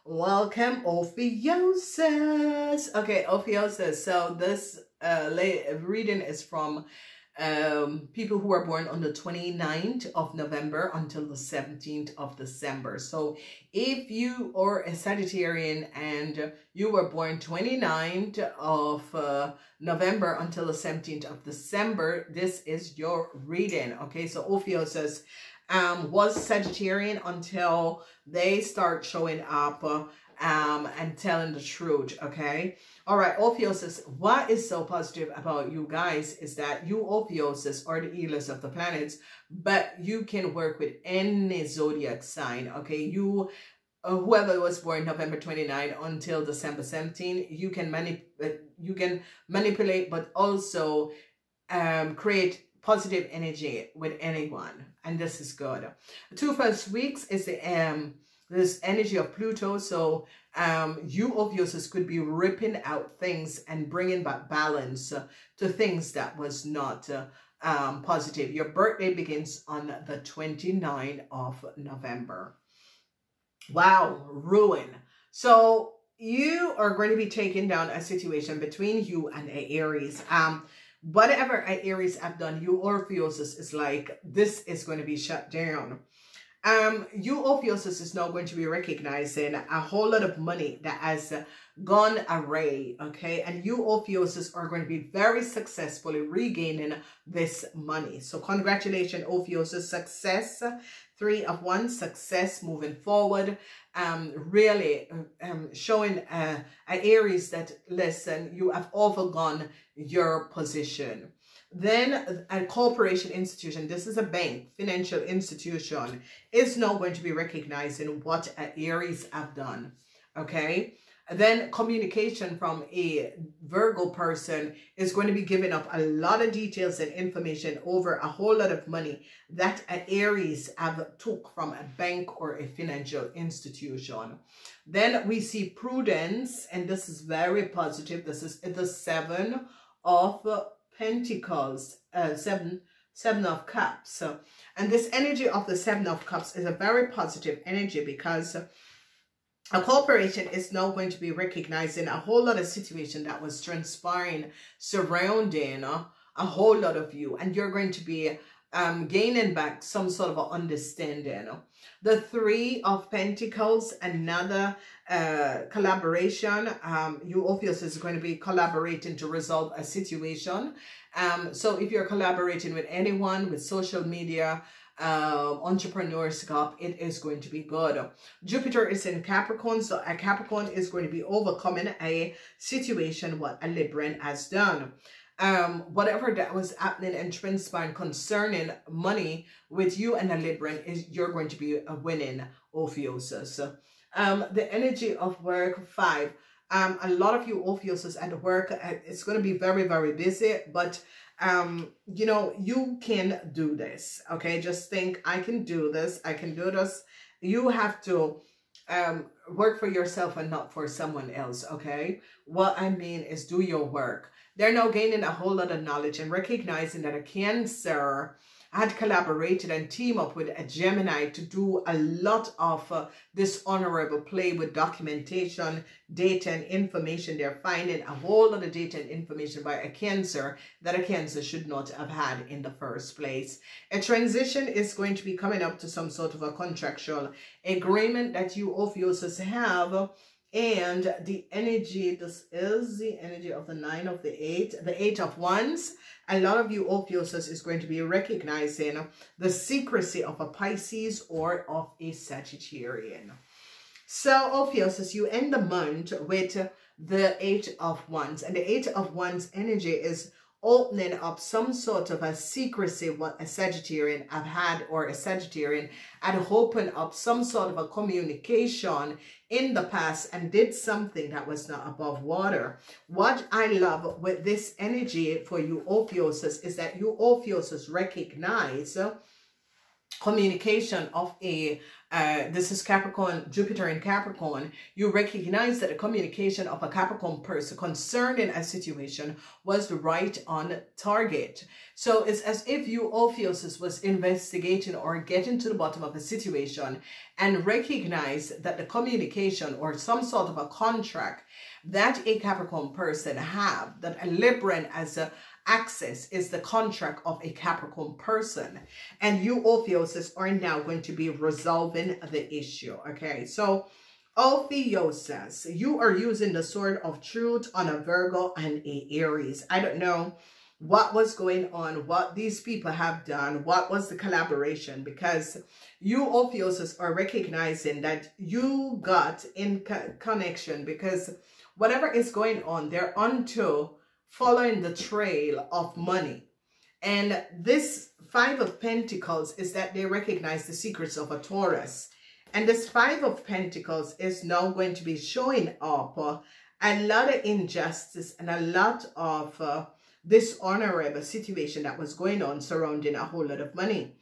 Welcome, Ophuichus. Okay, Ophuichus. So this reading is from people who are born on the 29th of November until the 17th of December. So if you are a Sagittarian and you were born 29th of November until the 17th of December, this is your reading. Okay, so Ophuichus was Sagittarian until they start showing up and telling the truth. Okay, all right, Ophuichus, what is so positive about you guys is that you Ophuichus are the healers of the planets, but you can work with any zodiac sign. Okay, you whoever was born November 29 until December 17, you can manipulate, but also create positive energy with anyone, and this is good. The 2 first weeks is the this energy of Pluto, so you Ophuichus could be ripping out things and bringing back balance to things that was not positive. Your birthday begins on the 29th of November. Wow, ruin. So you are going to be taking down a situation between you and a Aries. Whatever a Aries have done, you Ophuichus is like, this is going to be shut down. You Ophuichus is now going to be recognizing a whole lot of money that has gone away, okay? And you Ophuichus are going to be very successfully regaining this money. So congratulations, Ophuichus, success. 3 of Wands, success moving forward. Really showing a Aries that, listen, you have overgone your position. Then a corporation institution, this is a bank, financial institution, is now going to be recognizing what an Aries have done, okay? Then communication from a Virgo person is going to be giving up a lot of details and information over a whole lot of money that an Aries have took from a bank or a financial institution. Then we see prudence, and this is very positive. This is the 7 of Pentacles, seven of Cups. And this energy of the 7 of Cups is a very positive energy because a corporation is now going to be recognizing a whole lot of situation that was transpiring surrounding a whole lot of you, and you're going to be gaining back some sort of understanding. The 3 of Pentacles, another collaboration. You obviously is going to be collaborating to resolve a situation. So if you're collaborating with anyone, with social media, entrepreneurship, it is going to be good. Jupiter is in Capricorn, so a Capricorn is going to be overcoming a situation what a Libran has done. Whatever that was happening and transpiring concerning money with you and a Libran, is you're going to be winning, Ophuichus. The energy of work, 5. A lot of you Ophuichus at work, it's going to be very, very busy, but you know, you can do this. Okay, just think, I can do this, I can do this. You have to work for yourself and not for someone else. Okay, what I mean is, do your work. They're now gaining a whole lot of knowledge and recognizing that a Cancer had collaborated and teamed up with a Gemini to do a lot of dishonorable play with documentation, data and information. They're finding a whole lot of data and information by a Cancer that a Cancer should not have had in the first place. A transition is going to be coming up to some sort of a contractual agreement that you Ophuichus have. And the energy, this is the energy of the 9 of the 8, the 8 of Wands. A lot of you Ophuichus is going to be recognizing the secrecy of a Pisces or of a Sagittarian. So Ophuichus, you end the month with the 8 of Wands, and the 8 of Wands energy is opening up some sort of a secrecy what a Sagittarian have had, or a Sagittarian had opened up some sort of a communication in the past and did something that was not above water. What I love with this energy for you Ophuichus is that you Ophuichus recognize communication of a this is Capricorn, Jupiter in Capricorn. You recognize that the communication of a Capricorn person concerning a situation was right on target. So it's as if you, Ophuichus, was investigating or getting to the bottom of a situation and recognize that the communication or some sort of a contract that a Capricorn person have, that a Libran as a access is the contract of a Capricorn person, and you, Ophuichus, are now going to be resolving the issue. Okay, so Ophuichus, you are using the sword of truth on a Virgo and a Aries. I don't know what was going on, what these people have done, what was the collaboration, because you, Ophuichus, are recognizing that you got in connection, because whatever is going on, they're onto following the trail of money. And this Five of Pentacles is that they recognize the secrets of a Taurus. And this Five of Pentacles is now going to be showing up a lot of injustice and a lot of dishonorable situation that was going on surrounding a whole lot of money.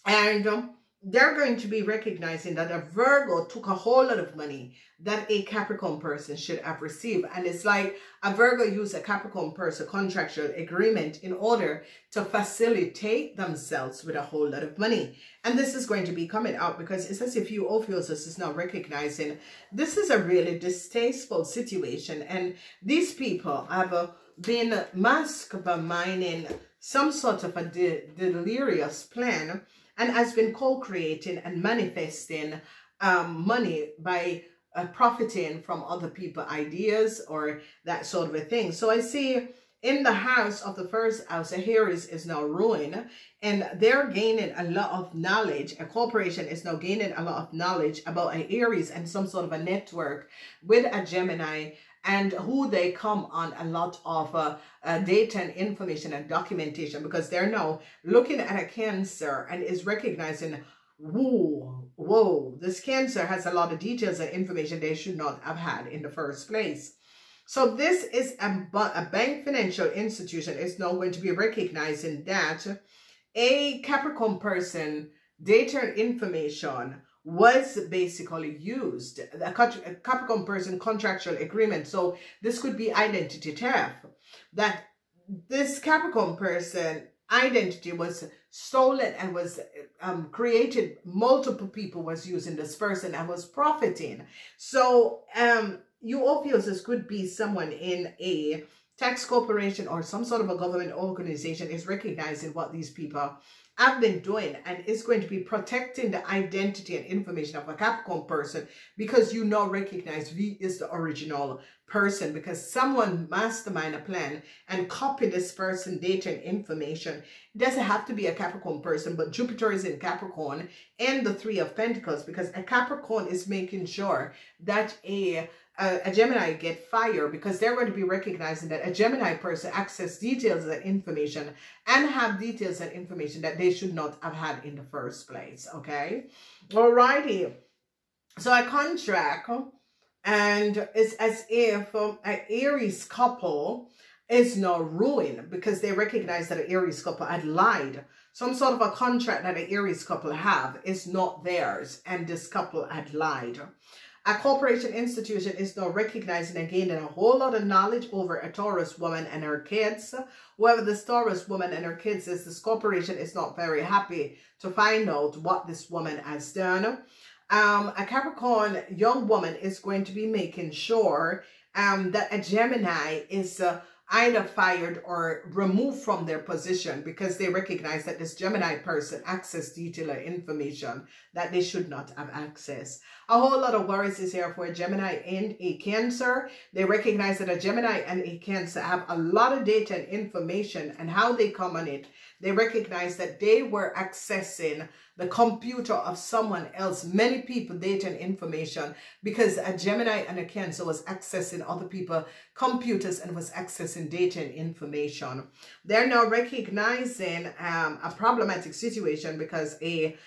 And they're going to be recognizing that a Virgo took a whole lot of money that a Capricorn person should have received. And it's like a Virgo used a Capricorn person contractual agreement in order to facilitate themselves with a whole lot of money. And this is going to be coming out because it's as if you, Ophuichus, is now recognizing this is a really distasteful situation. And these people have been masterminding some sort of a delirious plan, and has been co-creating and manifesting money by profiting from other people's ideas or that sort of a thing. So I see in the house of the first house, Aries is now ruined, and they're gaining a lot of knowledge. A corporation is now gaining a lot of knowledge about an Aries and some sort of a network with a Gemini, and who they come on a lot of data and information and documentation, because they're now looking at a Cancer and is recognizing, whoa, this Cancer has a lot of details and information they should not have had in the first place. So this is a bank financial institution is now going to be recognizing that a Capricorn person data and information was basically used, a Capricorn person contractual agreement. So this could be identity theft, that this Capricorn person identity was stolen and was created. Multiple people was using this person and was profiting. So you, Ophuichus, could be someone in a tax corporation or some sort of a government organization is recognizing what these people have been doing and is going to be protecting the identity and information of a Capricorn person, because you now recognize V is the original person, because someone mastermind a plan and copy this person data and information. It doesn't have to be a Capricorn person, but Jupiter is in Capricorn and the Three of Pentacles, because a Capricorn is making sure that a Gemini get fired, because they're going to be recognizing that a Gemini person access details and information and have details and information that they should not have had in the first place. Okay, alrighty. So a contract, and it's as if an Aries couple is now ruined because they recognize that an Aries couple had lied. Some sort of a contract that an Aries couple have is not theirs, and this couple had lied. A corporation institution is now recognizing and gaining a whole lot of knowledge over a Taurus woman and her kids. Whoever this Taurus woman and her kids is, this corporation is not very happy to find out what this woman has done. A Capricorn young woman is going to be making sure that a Gemini is either fired or removed from their position, because they recognize that this Gemini person access detailed information that they should not have access. A whole lot of worries is here for a Gemini and a Cancer. They recognize that a Gemini and a Cancer have a lot of data and information, and how they come on it. They recognize that they were accessing the computer of someone else, many people, data and information, because a Gemini and a Cancer was accessing other people's computers and was accessing data and information. They're now recognizing a problematic situation, because a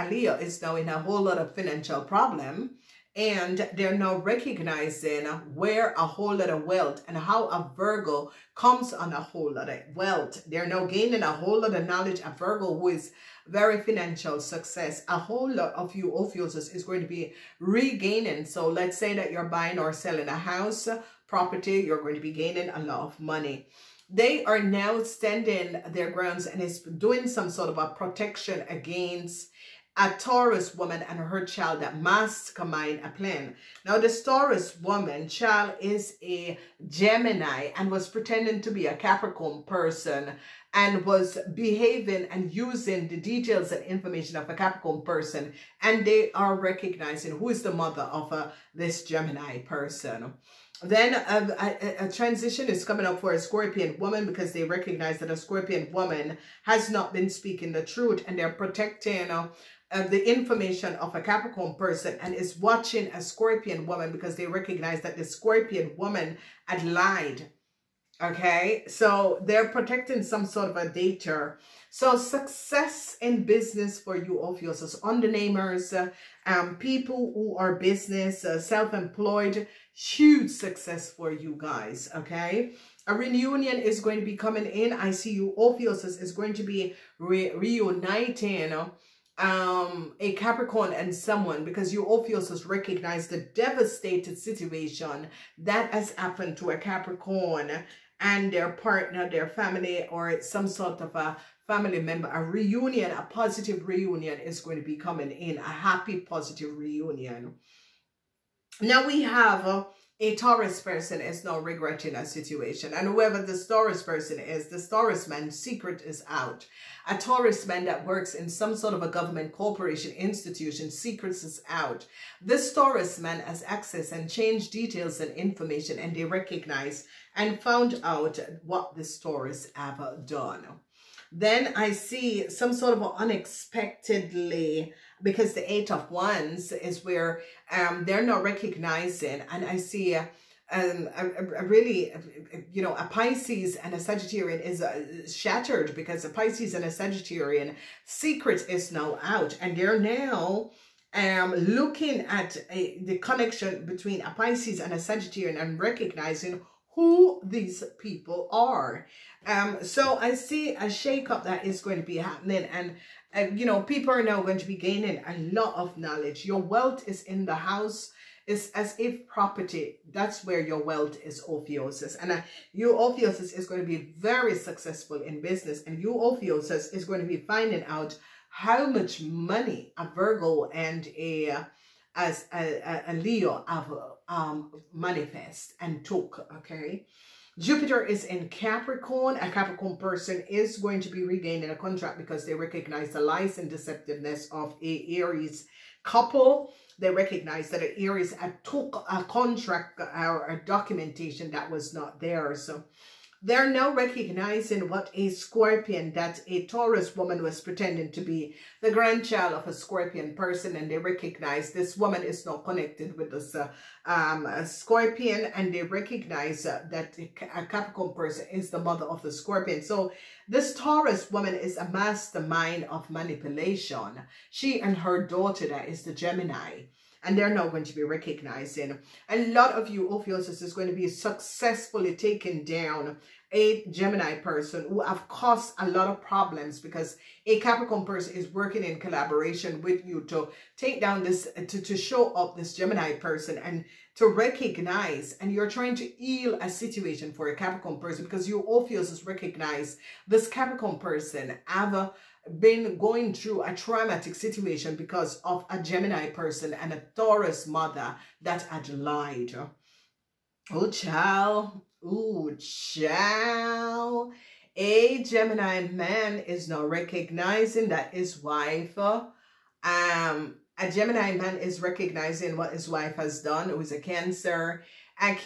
Leo is now in a whole lot of financial problem, And they're now recognizing where a whole lot of wealth and how a Virgo comes on a whole lot of wealth. They're now gaining a whole lot of knowledge. A Virgo who is very financial success. A whole lot of you Ophuichus is going to be regaining. So let's say that you're buying or selling a house, property, you're going to be gaining a lot of money. They are now standing their grounds and is doing some sort of a protection against a Taurus woman and her child that mastermind a plan. Now, this Taurus woman child is a Gemini and was pretending to be a Capricorn person and was behaving and using the details and information of a Capricorn person. And they are recognizing who is the mother of this Gemini person. Then a transition is coming up for a Scorpion woman because they recognize that a Scorpion woman has not been speaking the truth, and they're protecting the information of a Capricorn person and is watching a Scorpion woman because they recognize that the Scorpion woman had lied. Okay, so they're protecting some sort of a data. So success in business for you Ophuichus, undernamers, people who are business, self-employed, huge success for you guys. Okay, a reunion is going to be coming in. I see you Ophuichus is going to be reuniting a Capricorn and someone, because you Ophuichus recognize the devastated situation that has happened to a Capricorn and their partner, their family, or some sort of a family member. A reunion, a positive reunion is going to be coming in, a happy, positive reunion. Now we have a Taurus person is now regretting a situation. And whoever this Taurus person is, this Taurus man's secret is out. A Taurus man that works in some sort of a government, corporation, institution, secrets is out. This Taurus man has access and changed details and information, and they recognize and found out what this Taurus have done. Then I see some sort of unexpectedly, because the Eight of Wands is where they're not recognizing, and I see a really, you know, a Pisces and a Sagittarian is shattered, because a Pisces and a Sagittarian secret is now out, and they're now looking at the connection between a Pisces and a Sagittarian and recognizing who these people are. So I see a shakeup that is going to be happening, and you know, people are now going to be gaining a lot of knowledge. Your wealth is in the house. It's as if property, that's where your wealth is, Ophuichus. And you Ophuichus is going to be very successful in business, and you Ophuichus is going to be finding out how much money a Virgo and a Leo have manifest and took. Okay, Jupiter is in Capricorn. A Capricorn person is going to be regaining a contract because they recognize the lies and deceptiveness of a Aries couple. They recognize that an Aries took a contract or a documentation that was not there. So they're now recognizing what a Scorpion, that a Taurus woman was pretending to be the grandchild of a Scorpion person, and they recognize this woman is not connected with this Scorpion, and they recognize that a Capricorn person is the mother of the Scorpion. So this Taurus woman is a mastermind of manipulation. She and her daughter, that is the Gemini. And they're now going to be recognizing. A lot of you Ophuichus is going to be successfully taking down a Gemini person who have caused a lot of problems, because a Capricorn person is working in collaboration with you to take down this, to show up this Gemini person and to recognize, and you're trying to heal a situation for a Capricorn person, because you Ophuichus recognize this Capricorn person have been going through a traumatic situation because of a Gemini person and a Taurus mother that had lied. Oh, child. Oh, child. A Gemini man is now recognizing that his wife, a Gemini man is recognizing what his wife has done, who is a Cancer. A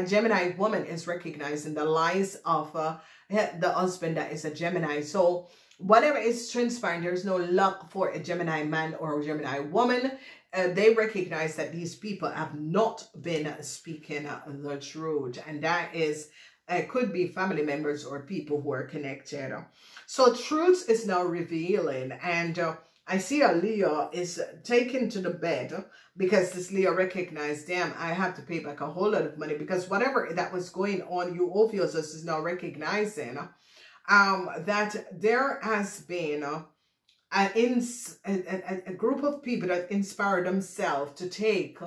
Gemini woman is recognizing the lies of the husband that is a Gemini. So whatever is transpiring, there's no luck for a Gemini man or a Gemini woman. They recognize that these people have not been speaking the truth. And that is, could be family members or people who are connected. So truth is now revealing. And I see a Leo is taken to the bed because this Leo recognized, damn, I have to pay back a whole lot of money, because whatever that was going on, you Ophuichus is now recognizing that there has been a group of people that inspire themselves to take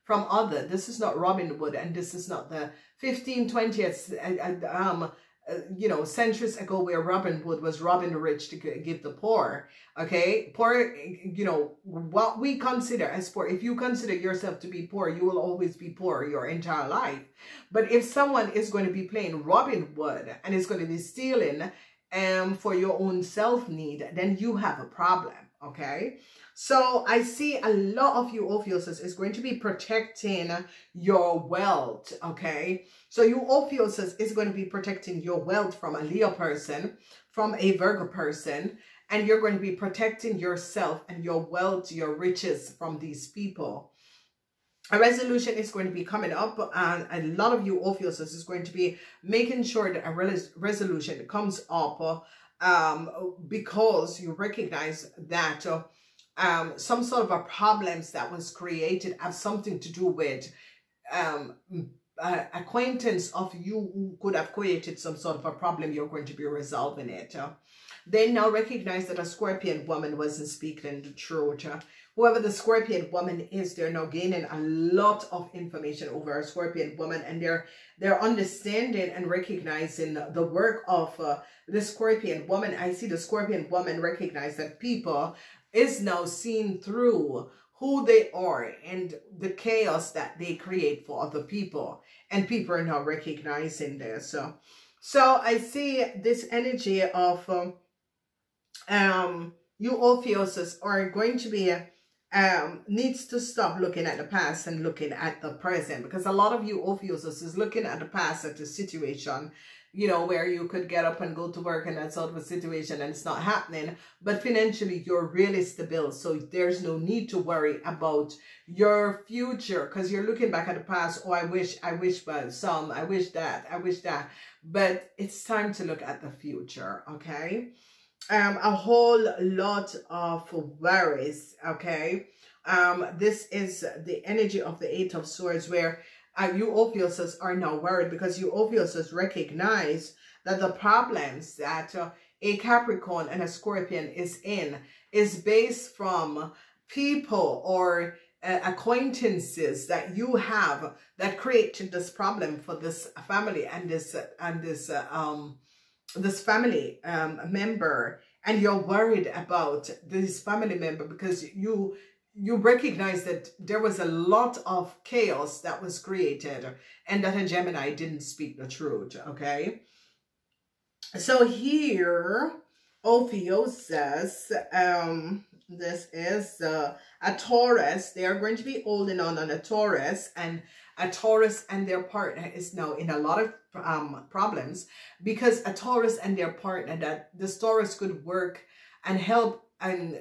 from other. This is not Robin Hood, and this is not the 15th, 20th, you know, centuries ago, where Robin Hood was robbing the rich to give the poor. Okay, poor, you know, what we consider as poor. If you consider yourself to be poor, you will always be poor your entire life. But if someone is going to be playing Robin Hood and is going to be stealing for your own self-need, then you have a problem. Okay, so I see a lot of you Ophuichus is going to be protecting your wealth. Okay, so you Ophuichus is going to be protecting your wealth from a Leo person, from a Virgo person, and you're going to be protecting yourself and your wealth, your riches from these people. A resolution is going to be coming up, and a lot of you Ophuichus is going to be making sure that a resolution comes up because you recognize that some sort of a problems that was created have something to do with acquaintance of you who could have created some sort of a problem. You're going to be resolving it. They now recognize that a Scorpion woman wasn't speaking the truth. Whoever the Scorpion woman is, they're now gaining a lot of information over a Scorpion woman, and they're understanding and recognizing the work of the Scorpion woman. I see the Scorpion woman recognize that people is now seeing through who they are and the chaos that they create for other people, and people are now recognizing this. So I see this energy of you Ophuichus are going to be needs to stop looking at the past and looking at the present, because a lot of you Ophuichus is looking at the past, at the situation, you know, where you could get up and go to work and that sort of a situation, and it's not happening. But financially, you're really stable, so there's no need to worry about your future, because you're looking back at the past. Oh, I wish, but some, I wish that. But it's time to look at the future, okay? A whole lot of worries, okay? This is the energy of the Eight of Swords, where you Ophuichus are now worried, because you Ophuichus recognize that the problems that a Capricorn and a Scorpion is in is based from people or acquaintances that you have that created this problem for this family and this family member, and you're worried about this family member because you recognize that there was a lot of chaos that was created, and that a Gemini didn't speak the truth. Okay, so here Ophuichus, this is a Taurus. They are going to be holding on a Taurus, and a Taurus and their partner is now in a lot of problems, because a Taurus and their partner, that this Taurus could work and help and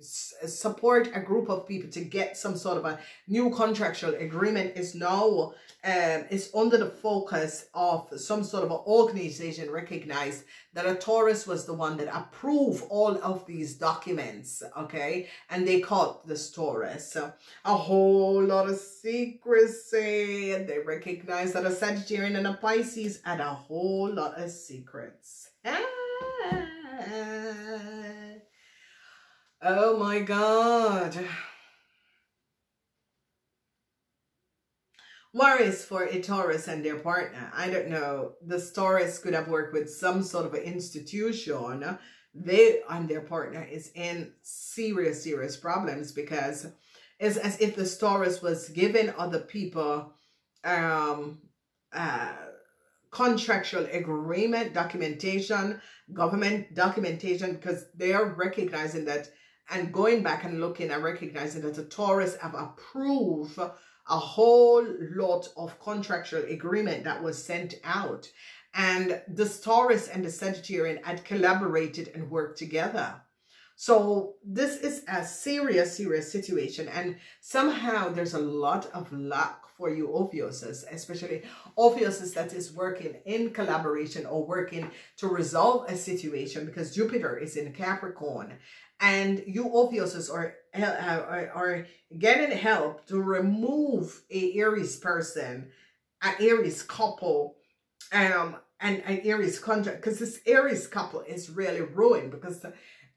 support a group of people to get some sort of a new contractual agreement, is now is under the focus of some sort of an organization. Recognized that a Taurus was the one that approved all of these documents, okay, and they caught this Taurus. So a whole lot of secrecy, and they recognize that a Sagittarian and a Pisces had a whole lot of secrets. Oh my God. Worries for a Taurus and their partner. I don't know. This Taurus could have worked with some sort of an institution. They and their partner is in serious problems, because it's as if the Taurus was giving other people contractual agreement, documentation, government documentation, because they are recognizing that and going back and looking and recognizing that the Taurus have approved a whole lot of contractual agreement that was sent out. And the Taurus and the Sagittarian had collaborated and worked together. So this is a serious, serious situation. And somehow there's a lot of luck for you Ophuichus, especially Ophuichus that is working in collaboration or working to resolve a situation, because Jupiter is in Capricorn. And you Ophuichus are getting help to remove a Aries person, an Aries couple, and an Aries contract, because this Aries couple is really ruined, because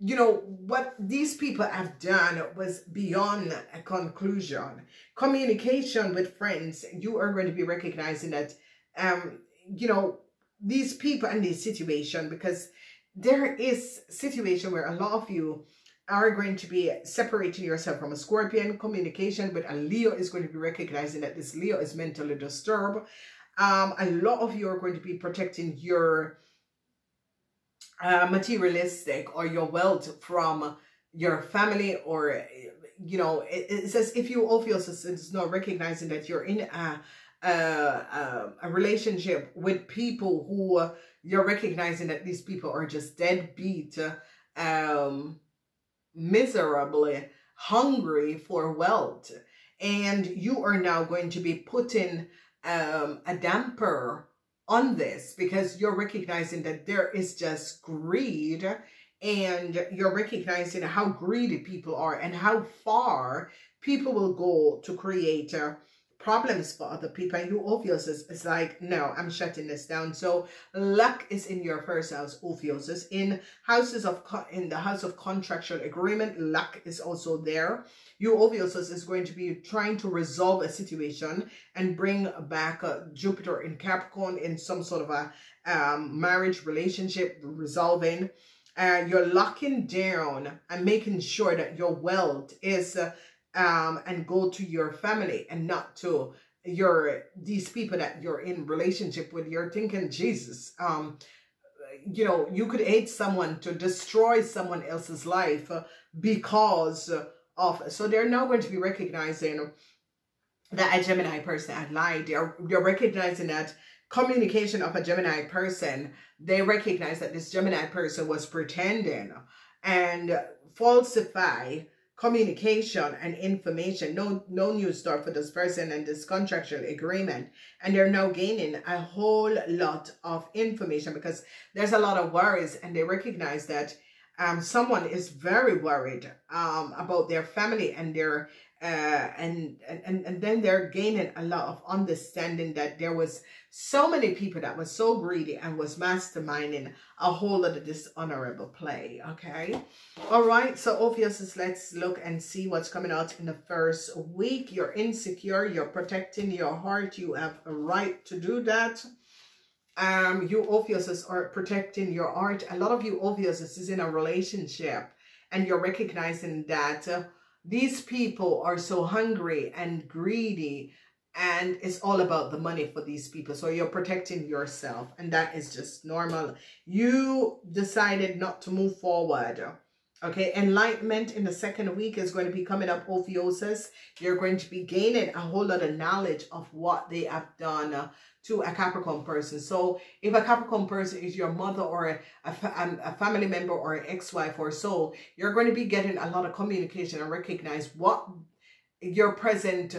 you know what these people have done was beyond a conclusion. Communication with friends, you are going to be recognizing that you know, these people and this situation, because there is a situation where a lot of you are going to be separating yourself from a Scorpion. Communication with a Leo is going to be recognizing that this Leo is mentally disturbed. A lot of you are going to be protecting your materialistic or your wealth from your family, or you know, it's as if you Ophuichus is not recognizing that you're in a relationship with people who you're recognizing that these people are just deadbeat, miserably hungry for wealth, and you are now going to be putting a damper on this, because you're recognizing that there is just greed, and you're recognizing how greedy people are and how far people will go to create problems for other people. And you Ophuichus is like, no, I'm shutting this down. So luck is in your first house, Ophuichus. In the house of contractual agreement, luck is also there. You Ophuichus is going to be trying to resolve a situation and bring back Jupiter in Capricorn in some sort of a marriage relationship, resolving. You're locking down and making sure that your wealth is and go to your family and not to these people that you're in relationship with. You're thinking, Jesus, you know, you could hate someone to destroy someone else's life because of, so they're now going to be recognizing that a Gemini person had lied. They're recognizing that communication of a Gemini person, they recognize that this Gemini person was pretending and falsify communication and information. No news story for this person and this contractual agreement, and they're now gaining a whole lot of information because there's a lot of worries, and they recognize that someone is very worried about their family and their and then they're gaining a lot of understanding that there was so many people that was so greedy and was masterminding a whole lot of dishonorable play. Okay, all right, so Ophuichus, let's look and see what's coming out in the first week. You're insecure, you're protecting your heart, you have a right to do that. You Ophuichus are protecting your heart. A lot of you Ophuichus is in a relationship, and you're recognizing that these people are so hungry and greedy, and it's all about the money for these people. So you're protecting yourself, and that is just normal. You decided not to move forward. Okay, enlightenment in the second week is going to be coming up, Ophuichus. You're going to be gaining a whole lot of knowledge of what they have done to a Capricorn person. So if a Capricorn person is your mother or a family member or an ex-wife or so, you're going to be getting a lot of communication and recognize what your present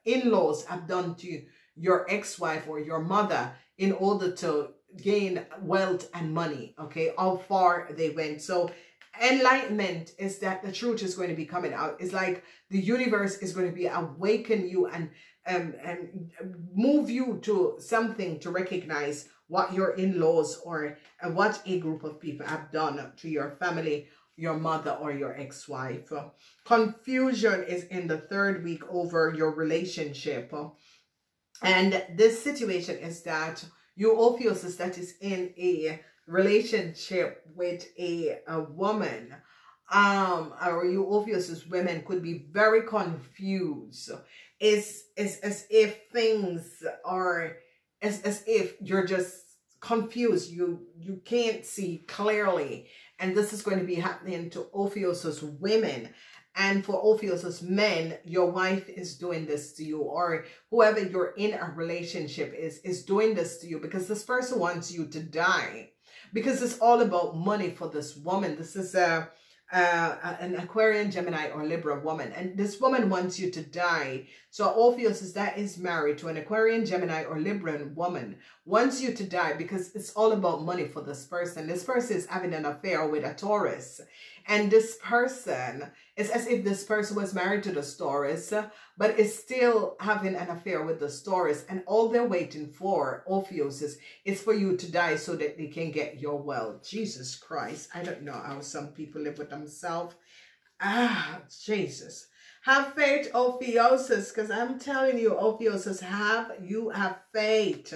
in-laws have done to your ex-wife or your mother in order to gain wealth and money. Okay, how far they went. So enlightenment is that the truth is going to be coming out. It's like the universe is going to be awaken you and move you to something to recognize what your in-laws or what a group of people have done to your family, your mother or your ex-wife. Confusion is in the third week over your relationship. And this situation is that you Ophuichus that is in a relationship with a woman, or you Ophuichus women could be very confused. It's as if things are, as if you're just confused. You can't see clearly. And this is going to be happening to Ophuichus women. And for Ophuichus men, your wife is doing this to you, or whoever you're in a relationship is doing this to you, because this person wants you to die. because it's all about money for this woman. This is an Aquarian, Gemini, or Libra woman, and this woman wants you to die. So Ophuichus that is married to an Aquarian, Gemini, or Libran woman wants you to die because it's all about money for this person. This person is having an affair with a Taurus, and this person, it's as if this person was married to the Taurus, but is still having an affair with the Taurus, and all they're waiting for, Ophuichus, is for you to die so that they can get your wealth. Jesus Christ, I don't know how some people live with themselves. Ah, Jesus. Have faith, Ophuichus, because I'm telling you, Ophuichus, you have faith.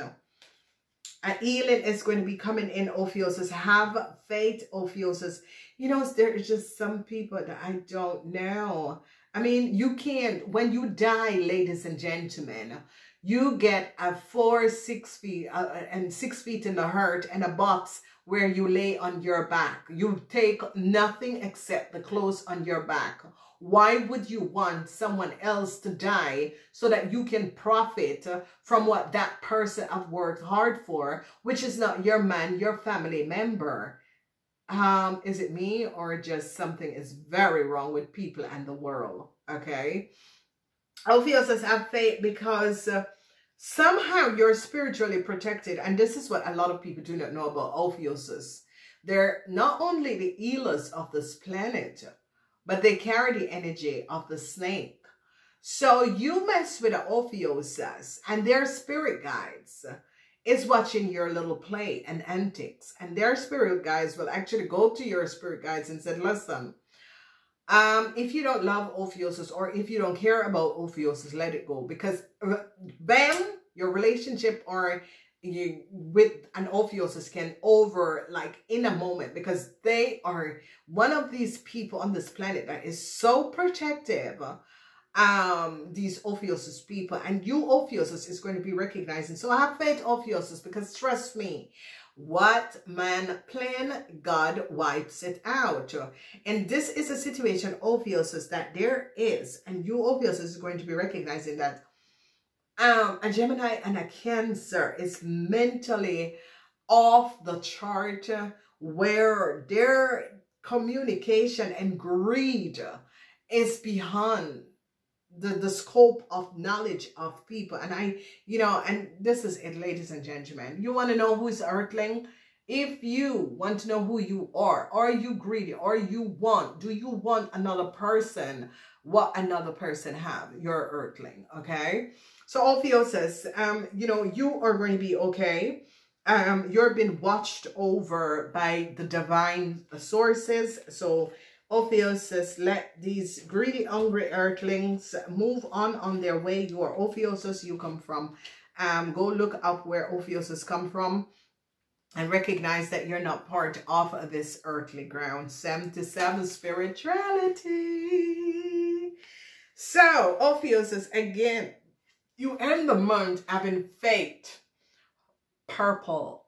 A healing is going to be coming in, Ophuichus. Have faith, Ophuichus. You know, there is just some people that I don't know. I mean, you can't, when you die, ladies and gentlemen, you get a 6 feet and 6 feet in the earth and a box where you lay on your back. You take nothing except the clothes on your back. Why would you want someone else to die so that you can profit from what that person have worked hard for, which is not your man, your family member? Is it me, or just something is very wrong with people and the world? Okay. Ophuichus, have faith, because somehow you're spiritually protected. And this is what a lot of people do not know about Ophuichus. They're not only the healers of this planet, but they carry the energy of the snake. So you mess with the Ophuichus, and their spirit guides is watching your little play and antics. And their spirit guides will actually go to your spirit guides and say, listen, if you don't love Ophuichus, or if you don't care about Ophuichus, let it go. Because bam, your relationship or you with an Ophuichus can over like in a moment, because they are one of these people on this planet that is so protective. These Ophuichus people, and you, Ophuichus, is going to be recognizing. So have faith, Ophuichus, because trust me, what man plan, God wipes it out. And this is a situation, Ophuichus, that there is, and you, Ophuichus, is going to be recognizing that a Gemini and a Cancer is mentally off the chart, where their communication and greed is beyond the scope of knowledge of people. And and this is it, ladies and gentlemen. You want to know who's earthling? If you want to know who you are you greedy, or do you want another person, what another person have? You're earthling, okay? So Ophuichus, you are going to be okay. You're being watched over by the divine sources. So Ophuichus, let these greedy, hungry earthlings move on their way. You are Ophuichus, you come from. Go look up where Ophuichus come from and recognize that you're not part of this earthly ground. 77 spirituality. So Ophuichus, again, you end the month having faith. Purple.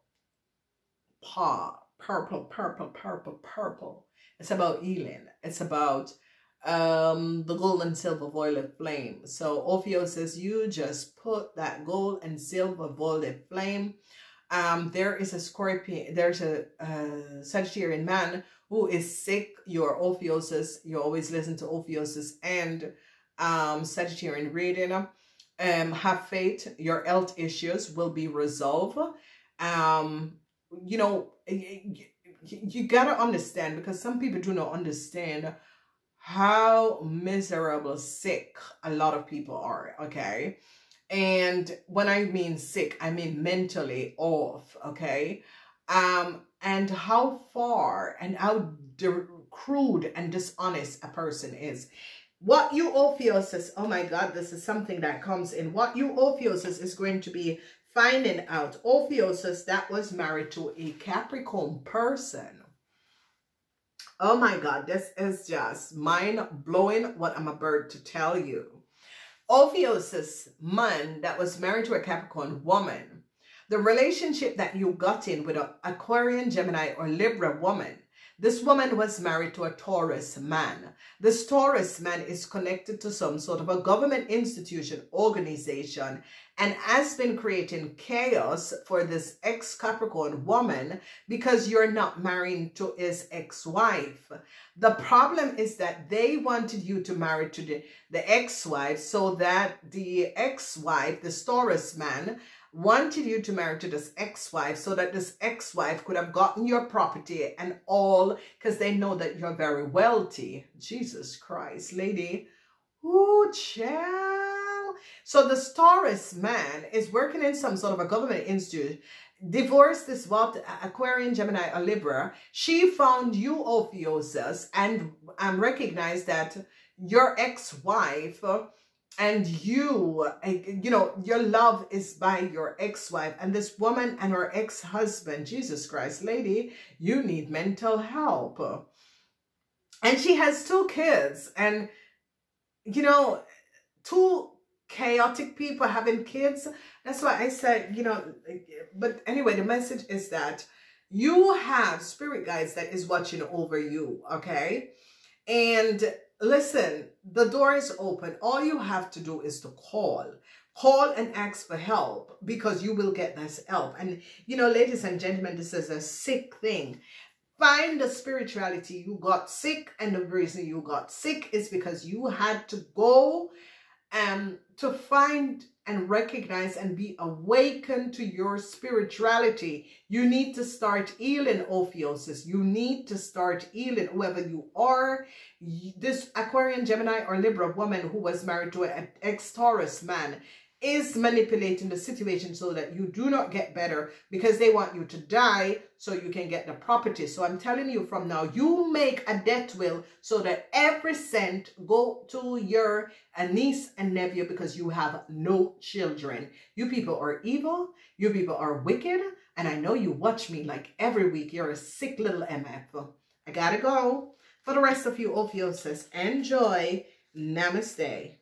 Purple. It's about healing. It's about the gold and silver violet flame. So Ophuichus, you just put that gold and silver violet flame. There is a Scorpion. There's a Sagittarian man who is sick. You're Ophuichus. You always listen to Ophuichus and Sagittarian reading. Have faith. Your health issues will be resolved. You gotta understand, because some people do not understand how miserable sick a lot of people are, okay? And when I mean sick, I mean mentally off, okay? And how far and how crude and dishonest a person is. What you, Ophuichus, oh my God, this is something that comes in. What you, Ophuichus, is going to be finding out. Ophuichus that was married to a Capricorn person. Oh my God, this is just mind-blowing what I'm about to tell you. Ophuichus, man that was married to a Capricorn woman, the relationship that you got in with an Aquarian, Gemini, or Libra woman, This woman was married to a Taurus man. This Taurus man is connected to some sort of a government institution, organization, and has been creating chaos for this ex-Capricorn woman because you're not married to his ex-wife. The problem is that they wanted you to marry to the ex-wife so that the ex-wife, the Taurus man, wanted you to marry to this ex-wife so that this ex-wife could have gotten your property and all because they know that you're very wealthy. Jesus Christ, lady. Ooh, child. So the Taurus man is working in some sort of a government institute. Divorced this what Aquarian, Gemini, or Libra. She found you, Ophuichus, and recognized that your ex-wife and you know, your love is by your ex-wife, and this woman and her ex-husband. Jesus Christ, lady, you need mental help. And she has 2 kids, and you know, 2 chaotic people having kids. That's why I said, you know, but anyway, the message is that you have spirit guides that is watching over you, okay? And listen, the door is open. All you have to do is to call and ask for help, because you will get this help. And you know, ladies and gentlemen, this is a sick thing. Find the spirituality. You got sick, and the reason you got sick is because you had to go to find and recognize and be awakened to your spirituality. You need to start healing, Ophuichus. You need to start healing, whoever you are. This Aquarian, Gemini, or Libra woman who was married to an ex-Taurus man is manipulating the situation so that you do not get better, because they want you to die so you can get the property. So I'm telling you from now, you make a death will so that every cent go to your niece and nephew, because you have no children. You people are evil. You people are wicked. And I know you watch me like every week. You're a sick little MF. I gotta go. For the rest of you, Ophuichus, enjoy. Namaste.